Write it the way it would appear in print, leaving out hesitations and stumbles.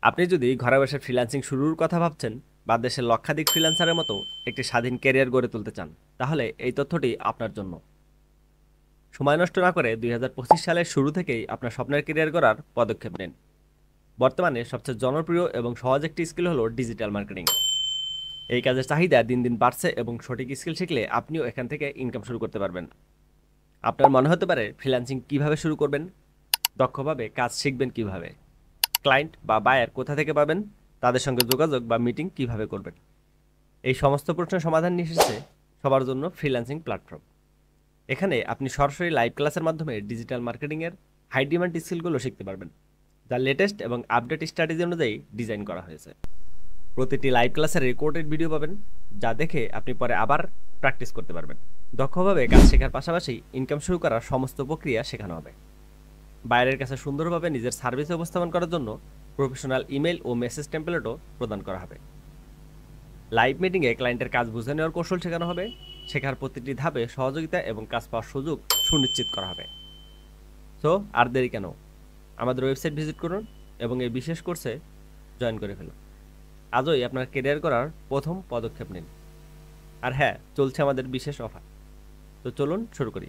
আপনি যদি ঘরে বসে ফ্রিল্যান্সিং শুরুর কথা ভাবছেন বা দেশের লক্ষাধিক ফ্রিল্যান্সারের মতো একটি স্বাধীন ক্যারিয়ার গড়ে তুলতে চান, তাহলে এই তথ্যটি আপনার জন্য। সময় নষ্ট না করে 2025 সালের শুরু থেকেই আপনার স্বপ্নের ক্যারিয়ার গড়ার পদক্ষেপ নিন। বর্তমানে সবচেয়ে জনপ্রিয় এবং সহজ একটি স্কিল হলো ডিজিটাল মার্কেটিং। এই কাজের চাহিদা দিন দিন বাড়ছে এবং সঠিক স্কিল শিখলে আপনিও এখান থেকে ইনকাম শুরু করতে পারবেন। আপনার মনে হতে পারে ফ্রিল্যান্সিং কিভাবে শুরু করবেন, দক্ষভাবে কাজ শিখবেন কিভাবে, ক্লায়েন্ট বা বায়ার কোথা থেকে পাবেন, তাদের সঙ্গে যোগাযোগ বা মিটিং কিভাবে করবেন। এই সমস্ত প্রশ্নের সমাধান নিয়ে এসেছে সবার জন্য ফ্রিল্যান্সিং প্ল্যাটফর্ম। এখানে আপনি সরাসরি লাইভ ক্লাসের মাধ্যমে ডিজিটাল মার্কেটিংয়ের হাই ডিমান্ড স্কিলগুলো শিখতে পারবেন, যা লেটেস্ট এবং আপডেট স্ট্র্যাটেজি অনুযায়ী ডিজাইন করা হয়েছে। প্রতিটি লাইভ ক্লাসের রেকর্ডেড ভিডিও পাবেন, যা দেখে আপনি পরে আবার প্র্যাকটিস করতে পারবেন। দক্ষভাবে কাজ শেখার পাশাপাশি ইনকাম শুরু করার সমস্ত প্রক্রিয়া শেখানো হবে। বাইরের কাছে সুন্দরভাবে নিজের সার্ভিস উপস্থাপন করার জন্য প্রফেশনাল ইমেল ও মেসেজ টেমপ্লেটও প্রদান করা হবে। লাইভ মিটিংয়ে ক্লায়েন্টের কাজ বুঝে নেওয়ার কৌশল শেখানো হবে। শেখার প্রতিটি ধাপে সহযোগিতা এবং কাজ পাওয়ার সুযোগ সুনিশ্চিত করা হবে। সো আর দেরি কেন, আমাদের ওয়েবসাইট ভিজিট করুন এবং এই বিশেষ কোর্সে জয়েন করে ফেলুন। আজই আপনার কেরিয়ার করার প্রথম পদক্ষেপ নিন। আর হ্যাঁ, চলছে আমাদের বিশেষ অফার। তো চলুন শুরু করি।